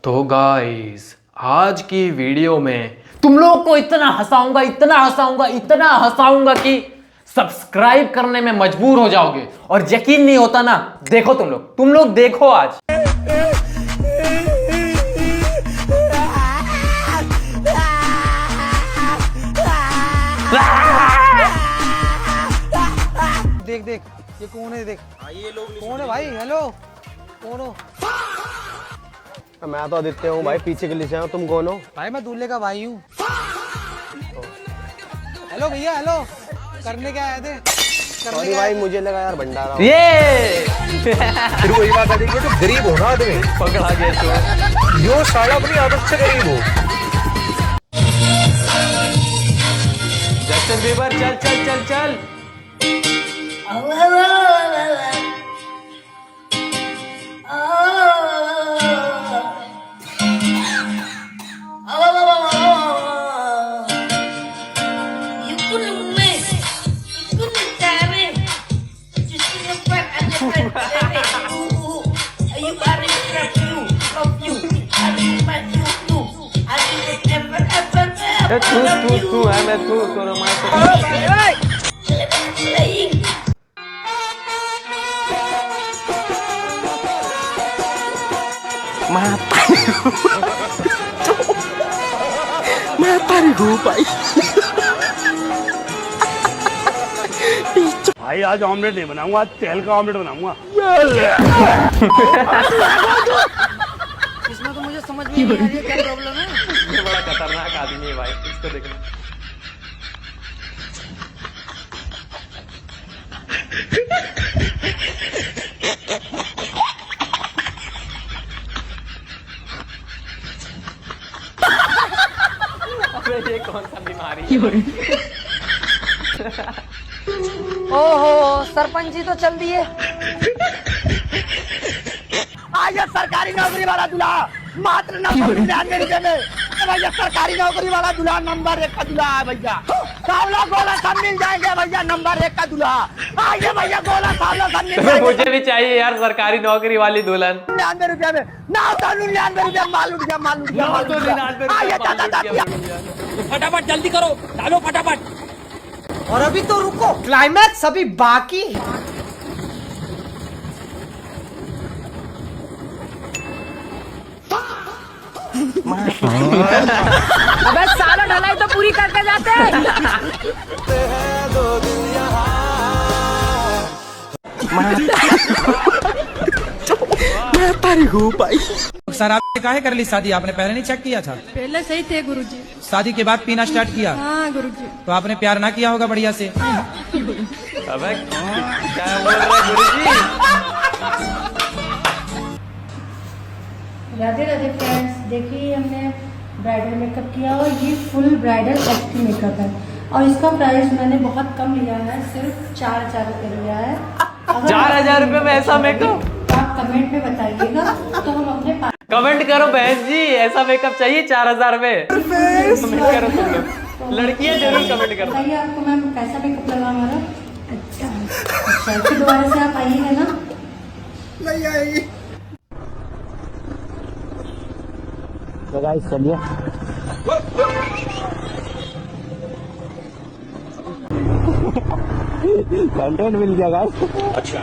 तो गाइस आज की वीडियो में तुम लोग को इतना हंसाऊंगा कि सब्सक्राइब करने में मजबूर हो जाओगे। और यकीन नहीं होता ना, देखो तुम लोग देखो आज। देख देख ये कौन है, देख ये लोग कौन है भाई। हेलो कौन हो? मैं तो आदित्य हूँ भाई, पीछे के लिए से आया हूँ। तुम कौन हो? भाई मैं दूल्हे का भाई हूँ। हेलो भैया, हेलो करने क्या आए थे? सॉरी भाई, मुझे लगा यार भंडारा। ये फिर वही बात आ रही है, तो गरीब हो ना आदमी, पकड़ा गया तो जो साला अपनी आदत से गरीब हो। जस्टिन बीबर चल चल चल चल। तू है, मैं तू भाई आज ऑमलेट नहीं बनाऊंगा, आज तेल का ऑमलेट बनाऊंगा। इसमें तो मुझे समझ में नहीं आ रही है क्या प्रॉब्लम है। ये बड़ा खतरनाक आदमी है भाई, इसको देखना। अबे ये कौन सा बीमारी है? ओहो सरपंच जी तो चल दिए। आज ये सरकारी नौकरी वाला दूल्हा मात्र 99 में। भैया सरकारी नौकरी वाला दूल्हा नंबर 1 का दूल्हा है भैया। सावला गोला सब मिल जाएंगे भैया, नंबर 1 का दूल्हा। आइए भैया, गोला सावला सब मिल जाएंगे। मुझे भी चाहिए यार सरकारी नौकरी वाली दुल्हन। 99 रुपया में ना, 99 रुपया माल उठ गया। फटाफट जल्दी करो, डालो फटाफट। और अभी तो रुको, क्लाइमैक्स अभी बाकी है। अबे साला ढलाई तो पूरी करके जाते हैं। सर आपने काहे कर ली शादी? आपने पहले नहीं चेक किया था? पहले सही थे गुरुजी। शादी के बाद पीना स्टार्ट किया? हाँ गुरुजी। तो आपने प्यार ना किया होगा बढ़िया से। अबे क्या बोल रहे गुरुजी? राधे राधे फ्रेंड्स, देखिए हमने ब्राइडल मेकअप किया और ये फुल ब्राइडल एक्टी मेकअप है और इसका प्राइस मैंने बहुत कम लिया है, सिर्फ 4000 रुपये लिया है। 4000 रुपये में ऐसा मेकअप? तो आप कमेंट में बताइएगा तो हम अपने कमेंट करो बहन जी, ऐसा मेकअप चाहिए 4000 में। कमेंट करो तुम लोग, लड़कियां जरूर कमेंट करो। बताइए आपको मैम कैसा मेकअप लगा हमारा। अच्छा फिर दोबारा से आप आइएगा ना। नहीं आई। तो गाइस चलिए कंटेंट मिल गया गाइस। अच्छा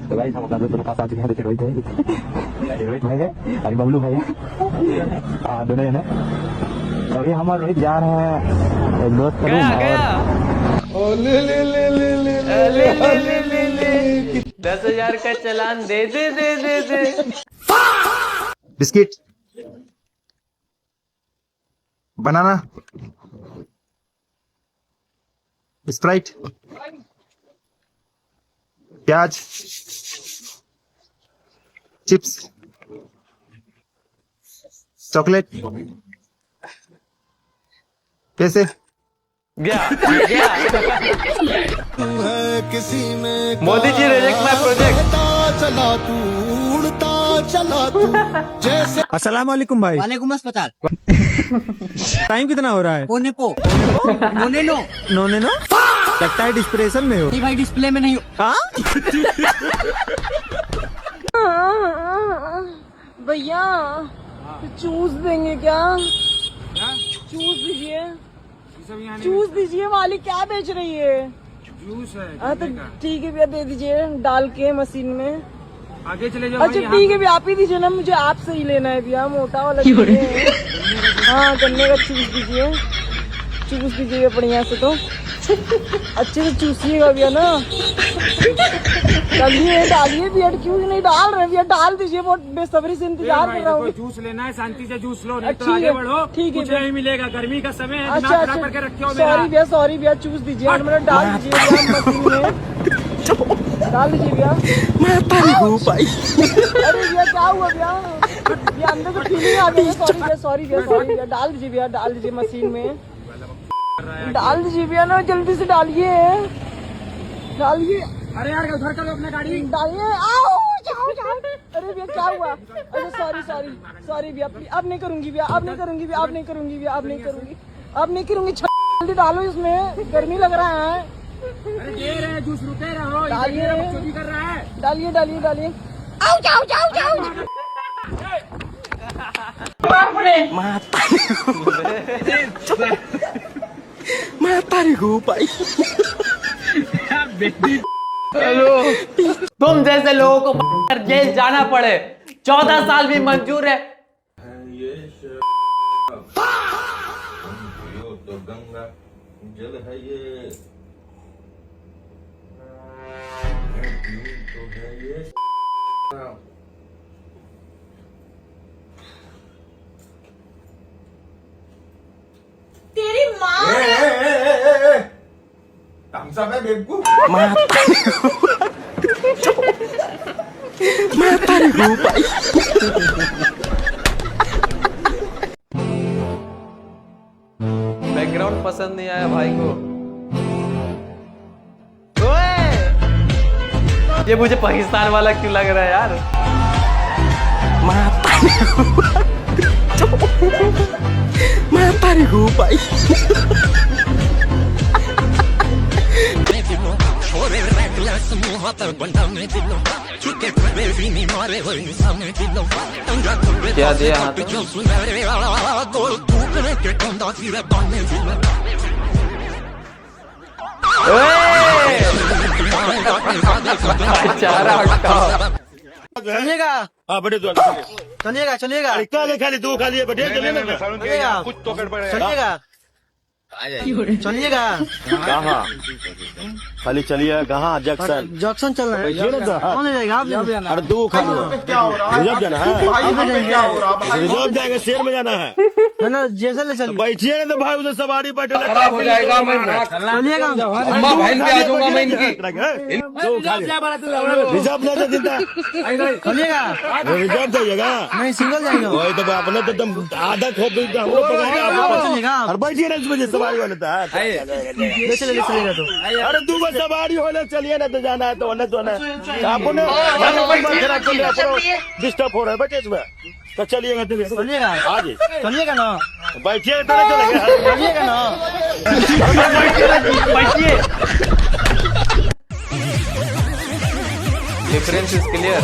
तो गाइस हम दोनों पास आ चुके हैं। देखिए रोहित भाई है, अभी बबलू भाई है, दोनों जने। अभी हम और रोहित जा रहे हैं दोस्त का रूम। और ले 10,000 का चालान दे दे। बिस्किट, बनाना, स्प्राइट, प्याज, चिप्स, चॉकलेट, पैसे। गया Modi ji reject my project. अस्सलाम वालेकुम भाई। वालेकुम अस्पताल। टाइम कितना हो रहा है? नोने नो नोने नो लगता है डिस्प्रेशन में हो। नहीं भाई, डिस्प्ले में नहीं हो। हाँ? भैया चूस देंगे क्या? चूस दीजिए, चूस दीजिए। मालिक क्या बेच रही है? जूस है। हाँ तो ठीक है भैया, दे दीजिए डाल के मशीन में। आगे चले जाओ। अच्छा ठीक है भैया, आप ही दीजिए ना, मुझे आप से ही लेना है भैया, मोटा वाला चाहिए। हाँ गन्ने का चूस दीजिए, चूस दीजिए बढ़िया से, तो अच्छे से चूसिएगा भैया ना। डालिए डालिए भैया, क्यों नहीं डाल रहे भैया? डाल दीजिए, बहुत बेसब्री से इंतजार कर रहा हूँ। जूस लेना है, शांति से जूस लो, नहीं तो ठीक आगे है, बढ़ो। ठीक है कुछ नहीं मिलेगा, गर्मी का समय है। अच्छा दिमाग खराब करके रखे हो मेरा। सॉरी भैया, सॉरी भैया, चूस दीजिए, मतलब डाल दीजिए भैया मशीन में, डाल दीजिए भैया। अरे भैया क्या हुआ भैया? भैया अंदर तो फीलिंग आ गई है। सॉरी भैया, सॉरी भैया, सॉरी भैया, डाल दीजिए भैया, डाल दीजिए मशीन में, डाल दीजिए भैया ना, जल्दी से डालिए, डालिए। अरे यार उधर करो अपना गाड़ी। डालिए। आओ जाओ जाओ। अरे भैया क्या हुआ? अच्छा सॉरी सॉरी सॉरी भैया, अब नहीं करूंगी भैया, अब नहीं करूंगी भैया, अब नहीं करूंगी भैया, अब नहीं करूंगी, अब नहीं करूंगी। जल्दी डालो इसमें, गर्मी लग रहा है। अरे दे रहे हैं जूस, रुके रहो। डालिए, चोरी कर रहा है। डालिए डालिए डालिए। आओ जाओ जाओ जाओ। तुम जैसे लोगों को कर जेल जाना पड़े, 14 साल भी मंजूर है। तो गंगा जल है ये, तो है ये। तेरी माँ थम्सअप है बेवकूफ। बैकग्राउंड पसंद नहीं आया भाई को। ये मुझे पाकिस्तान वाला क्यों लग रहा है यार? क्या दिया हाथ में? चारा हटाओ। चलिएगा हाँ बड़े दो चलिएगा चलिएगा खाली दो खाली है बड़े चलिएगा कुछ तो गड़बड़ है। चलिएगा चलिएगा। कहाँ खाली चलिए? कहाँ जंक्शन? जंक्शन चल रहा है। कौन ले जाएगा? आप अरे दो खाली रिजर्व जाना है, रिजर्व जाएगा, शेर में जाना है ना, जैसे ले चलिए। बैठिए ना तो भाई उधर सवारी बैठे खराब हो जाएगा। चलिएगा अम्मा भाई पे आ जाऊंगा मैं इनकी। रिजर्व जाना चिंता चलिएगा। रिजर्व जाइएगा, नहीं सिंगल जाएगा। वही तो अपने तो एकदम आधा खोप चलिएगा और बैठिए ना इसमें सवारी होने तो ले चलिएगा तो। अरे दो सवारी होने चलिए ना तो जाना है तो होने तो आपने डिस्टर्ब हो रहा है बैठे इसमें तो चलिएगा चलिएगा आज चलिएगा ना, बैठिए तो चलेगा चलिएगा ना। बैठिए। Difference is clear.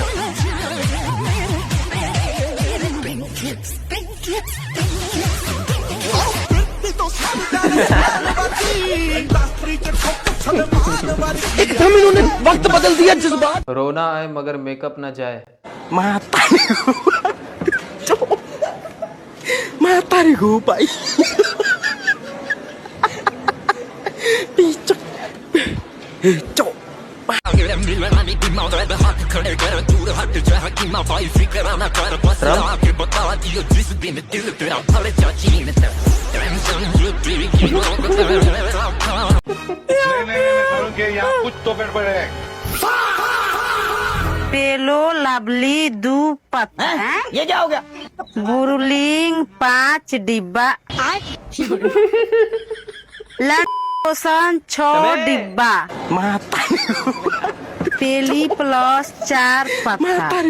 एकदम इन्होंने वक्त बदल दिया जज्बात। रोना आए मगर मेकअप ना जाए। कुछ तो गड़बड़ है। पेलो लवली 2 पत्ता, ये क्या हो गया? बुरुलिंग 5 डिब्बा, लोशन 6 डिब्बा, पेली प्लस 4 पत्ता।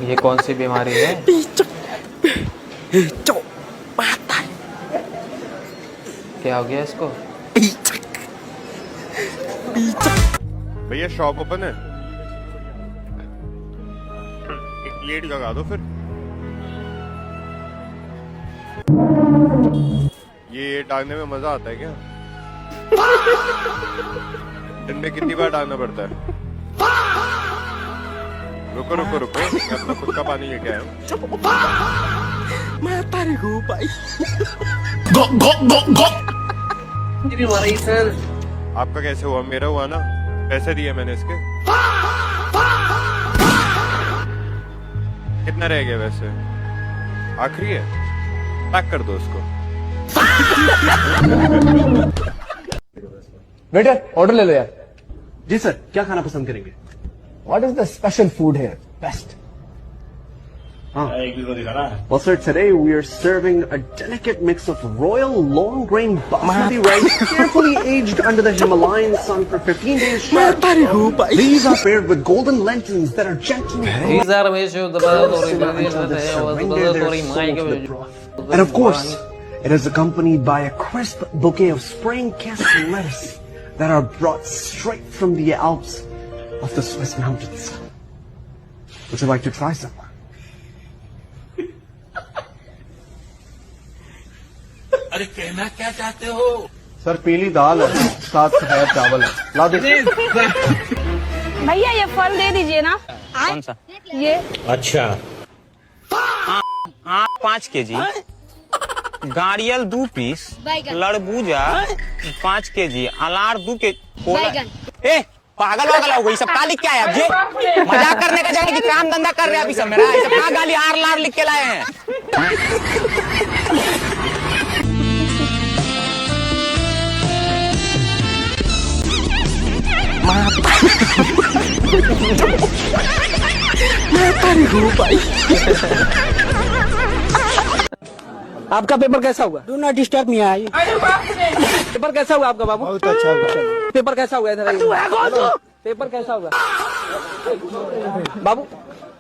ये कौन सी बीमारी है? क्या हो गया इसको? भैया शॉप ओपन है, एक प्लेट लगा दो फिर। ये डालने में मजा आता है क्या? दिन में कितनी बार डालना पड़ता है? रुको रुको रुको, मैं अपना खुद का पानी लेके आया हूँ। आपका कैसे हुआ? मेरा हुआ ना, पैसे दिए मैंने इसके। कितना रह गया वैसे? आखिरी है, पैक कर दो उसको। वेटर ऑर्डर ले लो यार। जी सर, क्या खाना पसंद करेंगे? What is the special food here? Best. Well, sir, today we are serving a delicate mix of royal long grain basmati rice, carefully aged under the Himalayan sun for 15 days sharp. These are paired with golden lentils that are gently and of course, it is accompanied by a crisp bouquet of spring castor lettuce that are brought straight from the Alps of the Swiss mountains. Would you like to try some? अरे कहना क्या चाहते हो? Sir पीली दाल है, साथ सफेद चावल है, ला दे। भैया ये फल दे दीजिए ना। कौन सा? ये। अच्छा। 5 केजी, गाड़ियल 2 पीस, लड़बूजा 5 केजी, अलार 2 के। ए पागल वागल हो गई, सब का लिख के आए? अब ये मजाक करने का जाने की काम धंधा कर रहे हैं अभी सब मेरा। सब कहाँ गाली आर लार लिख के लाए हैं? आपका पेपर कैसा हुआ? Do not disturb me I. Paper कैसा हुआ आपका बाबू? बहुत अच्छा हुआ। पेपर कैसा हुआ? इधर पेपर कैसा हुआ बाबू?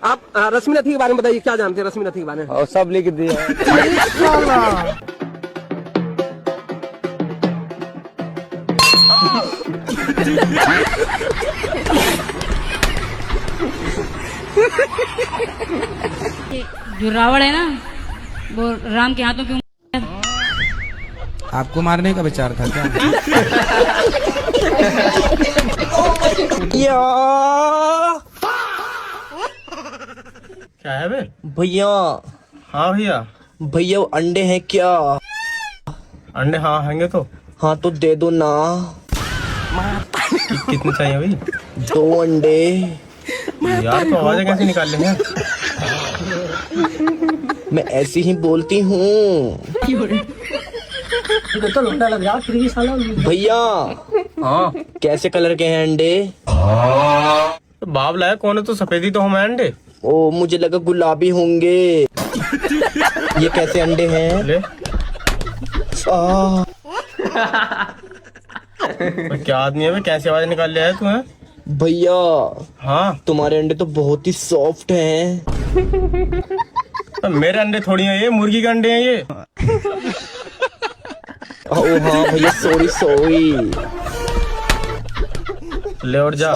आप रश्मि नथी के बारे में बताइए, क्या जानते हैं रश्मि नथी के बारे में? सब लिख दिया। जो रावण है ना, वो राम के हाथों पे आपको मारने का विचार था क्या? क्या है बे? भैया। हाँ भैया। भैया अंडे हैं क्या? अंडे हाँ हैंगे तो। हाँ तो दे दो ना। कितने चाहिए भाई? 2 अंडे। यार तो आवाजें कैसे निकाल लेंगे? मैं ऐसी ही बोलती हूँ भैया। हाँ कैसे कलर के हैं अंडे? तो बाप लाया कौन है? तो सफेदी तो हम अंडे। ओ मुझे लगा गुलाबी होंगे। ये कैसे अंडे हैं? ले। आ, क्या आदमी है? कैसे आवाज निकाल लिया है तू? है भैया। हाँ तुम्हारे अंडे तो बहुत ही सॉफ्ट हैं। तो मेरे अंडे थोड़ी हैं ये, मुर्गी के अंडे हैं ये। ओ हाँ भैया, सॉरी सॉरी। ले और जा।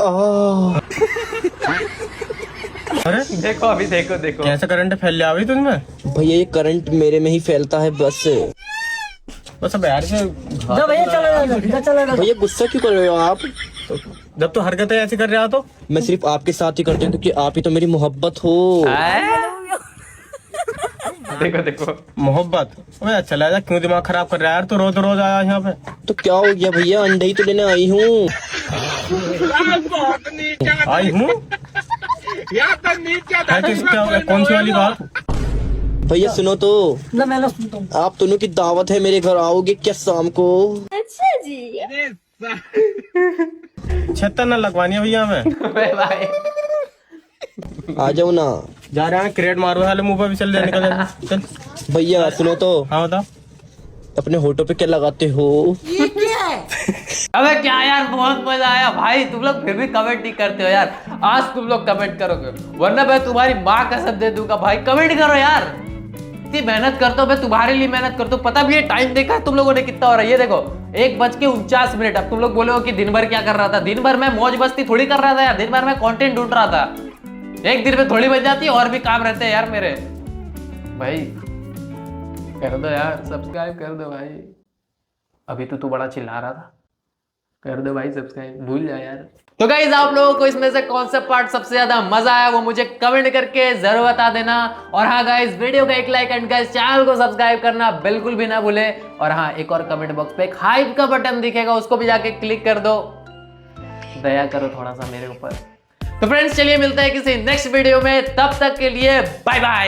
अरे देखो अभी, देखो देखो कैसे करंट फैल लिया अभी तुझमें? भैया ये करंट मेरे में ही फैलता है बस। बस अब यार से भैया गुस्सा क्यों कर रहे हो आप? तो जब तू हरकतें ऐसी कर रहा हो तो मैं सिर्फ आपके साथ ही करती हूँ क्योंकि आप ही तो मेरी मोहब्बत हो। देखो देखो मोहब्बत। अबे चला जा, क्यों दिमाग खराब कर रहा है यार? तो रोज रोज आया यहाँ पे। तो क्या हो गया भैया, अंडे ही तो लेने आई हूँ। आई हूँ? कौन सी वाली बात? भैया सुनो तो, आप दोनों की दावत है, मेरे घर आओगे क्या शाम को? अच्छा जी। 76 न लगवानी है भैया हमें। आ जाओ ना। जा रहे हैं, क्रेड मारो वाले मुंह पे भी चल जाने का। चल भैया सुनो तो। हाँ बता। अपने होठों पे क्या लगाते हो? ये क्या है? अबे क्या यार, बहुत मजा आया भाई। तुम लोग फिर भी कमेंट नहीं करते हो यार। आज तुम लोग कमेंट करोगे, वरना मैं तुम्हारी माँ कसम दे दूंगा भाई। कमेंट करो यार, इतनी मेहनत करता हूँ, मैं तुम्हारे लिए मेहनत करता हूँ। पता भी है टाइम देखा है तुम लोगों ने कितना हो रहा है? ये देखो 1:49। अब तुम लोग बोले हो कि दिन भर क्या कर रहा था? दिन भर मैं मौज मस्ती थोड़ी कर रहा था यार, दिन भर मैं कंटेंट ढूंढ रहा था। एक दिन में थोड़ी बच जाती है, और भी काम रहते हैं यार मेरे। भाई कर दो यार, सब्सक्राइब कर दो भाई। अभी तो तू बड़ा चिल्ला रहा था, कर दो भाई सब्सक्राइब, भूल जा यार। तो गाइस आप लोगों को इसमें से कौन सा पार्ट सबसे ज्यादा मजा आया वो मुझे कमेंट करके जरूर बता देना। और हाँ गाइस, वीडियो का एक लाइक एंड गाइस चैनल को सब्सक्राइब करना बिल्कुल भी ना भूले। और हाँ, एक और कमेंट बॉक्स पे एक हाइप का बटन दिखेगा, उसको भी जाके क्लिक कर दो। दया करो थोड़ा सा मेरे ऊपर। तो फ्रेंड्स चलिए मिलते हैं किसी नेक्स्ट वीडियो में, तब तक के लिए बाय बाय।